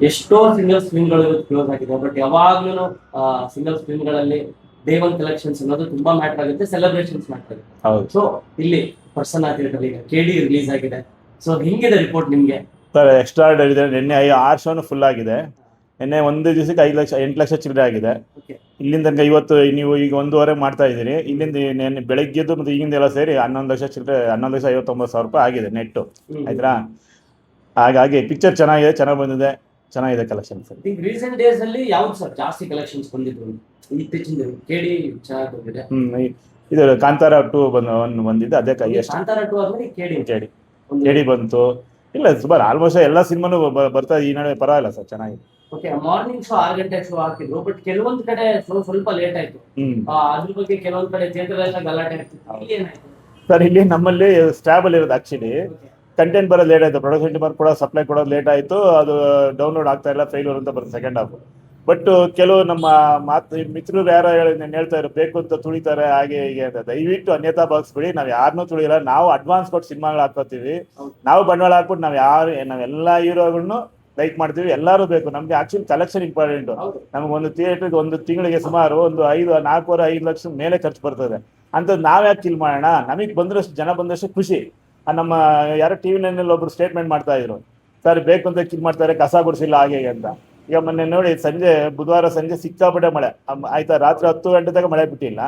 ಎಷ್ಟೋ single ಸ್ಕ್ರೀನ್ಗಳು close ಆಗಿದೆ, but ಯಾವಾಗ್ಲೂ ಸಿಂಗಲ್ ಸ್ಕ್ರೀನ್ಗಳಲ್ಲಿ ಡೇ ಒನ್ ಕಲೆಕ್ಷನ್ಸ್ ಅನ್ನೋದು ತುಂಬಾ ಮ್ಯಾಟರ್ ಆಗುತ್ತೆ, ಸೆಲೆಬ್ರೇಷನ್ಸ್ ಮ್ಯಾಟರ್ ಆಗುತ್ತೆ. ಹೌದು ಸೊ ಇಲ್ಲಿ ಪರ್ಸನ್ ಥಿಯೇಟರ್ ಈಗ ಕೆಡಿ ರಿಲೀಸ್ ಆಗಿದೆ. ಸೊ ಹಿಂಗಿದೆ ರಿಪೋರ್ಟ್ ನಿಮ್ಗೆ? ಸರ್ ಎಕ್ಸ್ಟ್ರಾ ಇದೆ. ನಿನ್ನೆ 6 ಶೋನು ಫುಲ್ ಆಗಿದೆ. ನಿನ್ನೆ ಒಂದು ದಿವಸಕ್ಕೆ 8 ಲಕ್ಷ ಚಿಲ್ಲರೆ ಆಗಿದೆ. ಇಲ್ಲಿಂದ ತನಕ ಇವತ್ತು ನೀವು ಈಗ 1.5 ಮಾಡ್ತಾ ಇದ್ದೀರಿ. ಇಲ್ಲಿಂದ ನೆನ್ನೆ ಬೆಳಗ್ಗೆದ್ದು ಮತ್ತು ಈಗಿಂದ ಎಲ್ಲ ಸೇರಿ 11 ಲಕ್ಷ ಚಿಲ್ಲರೆ, 11,59,000 ರೂಪಾಯಿ ಆಗಿದೆ ನೆಟ್ಟು. ಆಯ್ತಾ? ಹಾಗಾಗಿ ಪಿಕ್ಚರ್ ಚೆನ್ನಾಗಿದೆ, ಚೆನ್ನಾಗಿ ಬಂದಿದೆ, ಚೆನ್ನಾಗಿದೆ ಕಲೆಕ್ಷನ್ಸ್. ಈಗ ರೀಸೆಂಟ್ ಡೇಸ್ ಅಲ್ಲಿ ಯಾವ್ದು ಸರ್ ಜಾಸ್ತಿ ಕಲೆಕ್ಷನ್ಸ್ ಬಂದಿದ್ರು? ಇತ್ತೀಚಿನ ಕೆಡಿ ಚೆನ್ನಾಗಿ ಬಂದಿದೆ. ಇದು ಕಾಂತಾರ 2 ಬಂದಿದೆ, ಅದೇ ಹೈಯೆಸ್ಟ್. ಕಾಂತಾರ 2 ಆದ್ಮೇಲೆ ಕೆಡಿ ಬಂತು. ಇಲ್ಲ ಸುಮಾರು ಆಲ್ಮೋಸ್ಟ್ ಎಲ್ಲ ಸಿನಿಮಾನು ಬರ್ತಾ ಈ ನಡುವೆ ಪರವಾಗಿಲ್ಲ ಸರ್, ಚೆನ್ನಾಗಿದೆ. ಓಕೆ, ಮಾರ್ನಿಂಗ್ ಶೋ 6 ಗಂಟೆ ಶೋ ಹಾಕಿದ್ರು, ಬಟ್ ಕೆಲವೊಂದು ಕಡೆ ಶೋ ಸ್ವಲ್ಪ ಲೇಟ್ ಆಯ್ತು. ಅದ್ರ ಬಗ್ಗೆ ಕೆಲವೊಂದು ಕಡೆ ಥಿಯೇಟರ್ ಎಲ್ಲ ಗಲಾಟೆ ಆಗ್ತಿತ್ತು. ಏನಾಯ್ತು ಸರ್? ಇಲ್ಲಿ ನಮ್ಮಲ್ಲಿ ಸ್ಟ್ಯಾಬಲ್ ಇರೋದು ಆಕ್ಚುಲಿ ಕಂಟೆಂಟ್ ಬರೋದು ಲೇಟ್ ಆಯ್ತು, ಪ್ರೊಡಕ್ಷನ್ ಡಿಪಾರ್ಟ್ ಕೂಡ ಸಪ್ಲೈ ಕೊಡೋದು ಲೇಟ್ ಆಯ್ತು, ಅದು ಡೌನ್ಲೋಡ್ ಆಗ್ತಾ ಇಲ್ಲ, ಫೇಲ್ಯೂರ್ ಅಂತ ಬರುತ್ತೆ ಸೆಕೆಂಡ್ ಹಾಫ್. ಬಟ್ ಕೆಲವು ನಮ್ಮ ಮಿತ್ರರು ಯಾರೋ ಹೇಳ್ತಾ ಇರೋ ಬೇಕು ಅಂತ ತುಳಿತಾರೆ ಹಾಗೆ ಹೀಗೆ ಅಂತ. ದಯವಿಟ್ಟು ಅನ್ಯತಾ ಭಾವಿಸ್ಬಿಡಿ, ನಾವು ಯಾರನ್ನೂ ತುಳಿಯಲ್ಲ. ನಾವು ಅಡ್ವಾನ್ಸ್ ಕೊಟ್ಟು ಸಿನಿಮಾಗಳು ಹಾಕೋತೀವಿ, ನಾವು ಬಂಡವಾಳ ಹಾಕ್ಬಿಟ್ಟು ನಾವೆಲ್ಲ ಹೀರೋಗಳನ್ನು ಲೈಕ್ ಮಾಡ್ತೀವಿ. ಎಲ್ಲರೂ ಬೇಕು ನಮ್ಗೆ. Actually collection important. ನಮ್ಗೆ ಒಂದು ಥಿಯೇಟರ್ಗೆ ಒಂದು ತಿಂಗಳಿಗೆ ಸುಮಾರು ಒಂದು 4.5 ಲಕ್ಷ ಮೇಲೆ ಖರ್ಚು ಬರ್ತದೆ. ಅಂಥದ್ದು ನಾವ್ಯಾಕೆ ಕಿಲ್ ಮಾಡೋಣ? ನಮಗೆ ಬಂದಷ್ಟು ಜನ ಬಂದಷ್ಟು ಖುಷಿ. ನಮ್ಮ ಯಾರೋ ಟಿವಿ ನೈನಲ್ಲಿ ಒಬ್ರು ಸ್ಟೇಟ್ಮೆಂಟ್ ಮಾಡ್ತಾ ಇದ್ರು, ಸರ್ ಬೇಕು ಅಂತ ಕಿಲ್ ಮಾಡ್ತಾರೆ, ಕಸ ಗುಡಿಸಿಲ್ಲ ಹಾಗೆ ಅಂತ. ಈಗ ಮೊನ್ನೆ ನೋಡಿ ಬುಧವಾರ ಸಂಜೆ ಸಿಕ್ಕಾಪಟ್ಟೆ ಮಳೆ ಆಯ್ತಾ, ರಾತ್ರಿ 10 ಗಂಟೆ ತನಕ ಮಳೆ ಬಿಟ್ಟಿಲ್ಲ,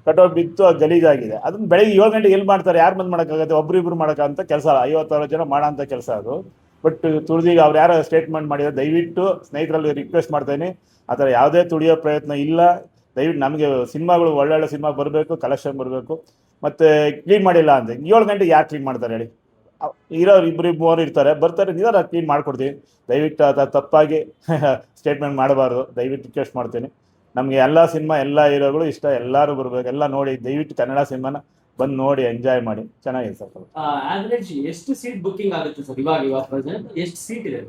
ಕಟೌಟ್ ಬಿತ್ತು, ಗಲೀಜಾಗಿದೆ. ಅದನ್ನ ಬೆಳಗ್ಗೆ 7 ಗಂಟೆಗೆ ಎಲ್ಲಿ ಮಾಡ್ತಾರೆ? ಯಾರು ಬಂದು ಮಾಡೋಕ್ಕಾಗತ್ತೆ? ಒಬ್ರಿಬ್ರು ಮಾಡೋಕ್ಕಂತ ಕೆಲಸ, 50 ಜನ ಮಾಡೋ ಅಂತ ಕೆಲಸ ಅದು. ಬಟ್ ತುಳಿದೀಗ ಅವ್ರು ಯಾರೋ ಸ್ಟೇಟ್ಮೆಂಟ್ ಮಾಡಿದ್ರೆ ದಯವಿಟ್ಟು ಸ್ನೇಹಿತರಲ್ಲಿ ರಿಕ್ವೆಸ್ಟ್ ಮಾಡ್ತೇನೆ, ಆ ಥರ ಯಾವುದೇ ತುಳಿಯೋ ಪ್ರಯತ್ನ ಇಲ್ಲ. ದಯವಿಟ್ಟು ನಮಗೆ ಸಿನಿಮಾಗಳು ಒಳ್ಳೊಳ್ಳೆ ಸಿನಿಮಾ ಬರಬೇಕು, ಕಲೆಕ್ಷನ್ ಬರಬೇಕು. ಮತ್ತು ಕ್ಲೀನ್ ಮಾಡಿಲ್ಲ ಅಂತ 7 ಗಂಟೆಗೆ ಯಾರು ಕ್ಲೀನ್ ಮಾಡ್ತಾರೆ ಹೇಳಿ? ಇರೋರು 2-3 ಇರ್ತಾರೆ, ಬರ್ತಾರೆ, ನಿಧಾನ ಕ್ಲೀನ್ ಮಾಡ್ಕೊಡ್ತೀವಿ. ದಯವಿಟ್ಟು ಅದು ತಪ್ಪಾಗಿ ಸ್ಟೇಟ್ಮೆಂಟ್ ಮಾಡಬಾರ್ದು, ದಯವಿಟ್ಟು ರಿಕ್ವೆಸ್ಟ್ ಮಾಡ್ತೀನಿ. ನಮಗೆ ಎಲ್ಲ ಸಿನಿಮಾ ಎಲ್ಲ ಹೀರೋಗಳು ಇಷ್ಟ, ಎಲ್ಲರೂ ಬರಬೇಕು, ಎಲ್ಲ ನೋಡಿ. ದಯವಿಟ್ಟು ಕನ್ನಡ ಸಿನಿಮಾನ ಬಂದು ನೋಡಿ, ಎಂಜಾಯ್ ಮಾಡಿ. ಚೆನ್ನಾಗಿದೆ ಸರ್. ಆವರೇಜ್ ಎಷ್ಟು ಸೀಟ್ ಬುಕಿಂಗ್ ಆಗುತ್ತೆ ಸರ್ ಇವಾಗ ಪ್ರೆಸೆಂಟ್? ಎಷ್ಟು ಸೀಟ್ ಇದೆ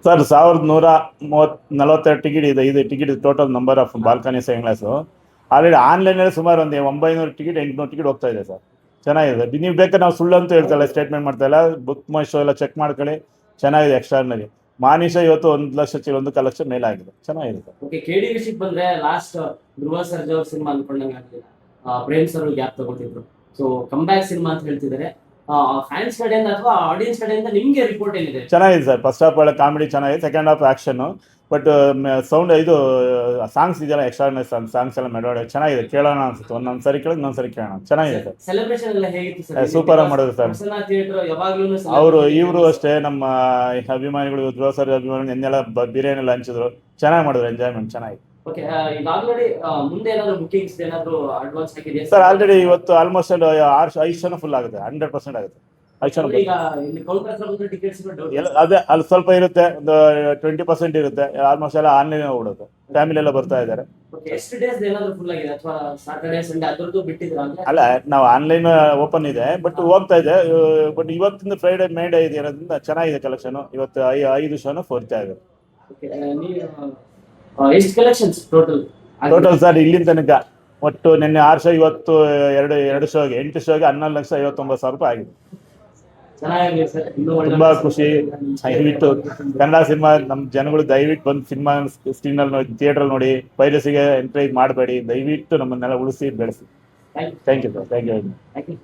ಸರ್? 1142 ಟಿಕೆಟ್ ಇದೆ. ಇದು ticket total number of balcony second class. Already ಆನ್ಲೈನಲ್ಲಿ ಸುಮಾರು ಒಂದು 900 ಟಿಕೆಟ್ 800 ಟಿಕೆಟ್ ಹೋಗ್ತಾ ಇದೆ ಸರ್. ಚೆನ್ನಾಗಿದೆ. ನೀವು ಬೇಕಾದ್ರೆ ನಾವು ಸುಳ್ಳು ಅಂತ ಹೇಳ್ತಾಯಿಲ್ಲ, ಸ್ಟೇಟ್ಮೆಂಟ್ ಮಾಡ್ತಾ ಇಲ್ಲ. ಬುಕ್ ಮೈ ಶೋ ಎಲ್ಲ ಚೆಕ್ ಮಾಡ್ಕೊಳ್ಳಿ, ಚೆನ್ನಾಗಿದೆ. ಎಕ್ಸ್ಟ್ರಾರ್ನರಿ ಮಾನಿಷ ಇವತ್ತು 1 ಲಕ್ಷ 1 ಲಕ್ಷ ಮೇಲೆ ಆಗಿದೆ, ಚೆನ್ನಾಗಿದೆ ಸರ್. ಓಕೆ, ಕೆಡಿ ವಿಷಯಕ್ಕೆ ಬಂದ್ರೆ ಲಾಸ್ಟ್ ಧ್ರುವ ಸರ್ಜಾ ಅವ್ರ ಸಿನಿಮಾ ಅನ್ಕೊಂಡಂಗೆ ಆಗ್ತಿಲ್ಲ, ಪ್ರೇಮ್ ಸರ್ ಗ್ಯಾಪ್ ತಗೋತಿದ್ರು. ಸೊ ಕಮ್ ಬ್ಯಾಕ್ ಸಿನಿಮಾ ಅಂತ ಹೇಳ್ತಿದ್ದಾರೆ. ಫ್ಯಾನ್ಸ್ ಕಡೆಯಿಂದ ಅಥವಾ ಆಡಿಯನ್ಸ್ ಕಡೆಯಿಂದ ನಿಮ್ಗೆ ರಿಪೋರ್ಟ್ ಏನಿದೆ? ಚೆನ್ನಾಗಿದೆ ಸರ್. ಫಸ್ಟ್ ಹಾಫ್ ಒಳ್ಳೆ ಕಾಮಿಡಿ ಚೆನ್ನಾಗಿದೆ, second half action. But sound ಇದು ಸಾಂಗ್ಸ್ ಇದೆಯಲ್ಲ, ಎಕ್ಸ್ಟ್ರಾರ್ನರಿ ಸಾಂಗ್ಸ್ ಎಲ್ಲ ಮೆಲೋಡಿ ಚೆನ್ನಾಗಿದೆ. ಕೇಳೋಣ ಅನ್ಸುತ್ತೆ, ಒಂದೊಂದು ಸರಿ ಕೇಳೋದು ಇನ್ನೊಂದು ಸರಿ ಕೇಳೋಣ. ಚೆನ್ನಾಗಿದೆ ಸರ್. ಸೆಲೆಬ್ರೇಷನ್ ಎಲ್ಲ ಹೇಗಿತ್ತು ಸರ್? ಸೂಪರ್ ಆಗಿ ಮಾಡಿದ್ರು ಸರ್. ಇವರು ಅಷ್ಟೇ, ನಮ್ಮ ಅಭಿಮಾನಿಗಳು, ಧ್ರುವ ಸರ್ ಅಭಿಮಾನಿಗಳು ನೆನ್ನೆಲ್ಲ ಬಿರಿಯಾನಿ ಎಲ್ಲ ಹಂಚಿದ್ರು, ಚೆನ್ನಾಗಿ ಮಾಡಿದ್ರು, ಎಂಜಾಯ್ಮೆಂಟ್ ಚೆನ್ನಾಗಿದೆ. ಓಕೆ, ಈಗ ಆಲ್ರೆಡಿ ಮುಂದೆ ಏನಾದ್ರು ಬುಕಿಂಗ್ಸ್ ಏನಾದ್ರು ಅಡ್ವಾನ್ಸ್ ಹಾಕಿದೆಯಾ ಸರ್? ಆಲ್ರೆಡಿ ಇವತ್ತು ಆಲ್ಮೋಸ್ಟ್ 5 ಶೋನು ಫುಲ್ ಆಗುತ್ತೆ, 100% ಆಗುತ್ತೆ. 5 ಶೋನು ಅದೇ ಅಲ್ಲಿ ಸ್ವಲ್ಪ ಇರುತ್ತೆ, ಒಂದು 20% ಇರುತ್ತೆ. ಆಲ್ಮೋಸ್ಟ್ ಎಲ್ಲ ಆನ್ಲೈನ್ ಹೋಗ್ಬಿಡುತ್ತೆ, ಫ್ಯಾಮಿಲಿ ಎಲ್ಲ ಬರ್ತಾ ಇದ್ದಾರೆ. ಅಲ್ಲ, ನಾವು ಆನ್ಲೈನ್ ಓಪನ್ ಇದೆ, ಬಟ್ ಹೋಗ್ತಾ ಇದೆ. ಬಟ್ ಇವತ್ತಿಂದ ಫ್ರೈಡೆ ಮೇಡೇ ಇದೆ ಇರೋದ್ರಿಂದ ಚೆನ್ನಾಗಿದೆ ಕಲೆಕ್ಷನ್. ಇವತ್ತು 5 ಶೋನು ಫೋರ್ತಾ ಇದೆ. ಎಷ್ಟು ಕಲೆಕ್ಷನ್ಸ್ ಟೋಟಲ್ ಸರ್ ಇಲ್ಲಿಂದ ತನಕ? ಒಟ್ಟು ನಿನ್ನೆ 6 ಶೋ, ಇವತ್ತು 2 ಶೋಗೆ 8 ಶೋಗೆ 11,59,000 ರೂಪಾಯಿ ಆಗಿದೆ. ತುಂಬಾ ಖುಷಿ. ದಯವಿಟ್ಟು ಕನ್ನಡ ಸಿನಿಮಾ ನಮ್ಮ ಜನಗಳು ದಯವಿಟ್ಟು ಬಂದು ಸಿನಿಮಾ ಸ್ಕ್ರೀನಲ್ಲಿ ನೋಡಿ, ಥಿಯೇಟರ್ ನೋಡಿ, ಪೈರಸಿಗೆ ಎನ್ಕರೇಜ್ ಮಾಡಬೇಡಿ. ದಯವಿಟ್ಟು ನಮ್ಮನ್ನೆಲ್ಲ ಉಳಿಸಿ ಬೆಳೆಸಿ. Thank you sir. Thank you.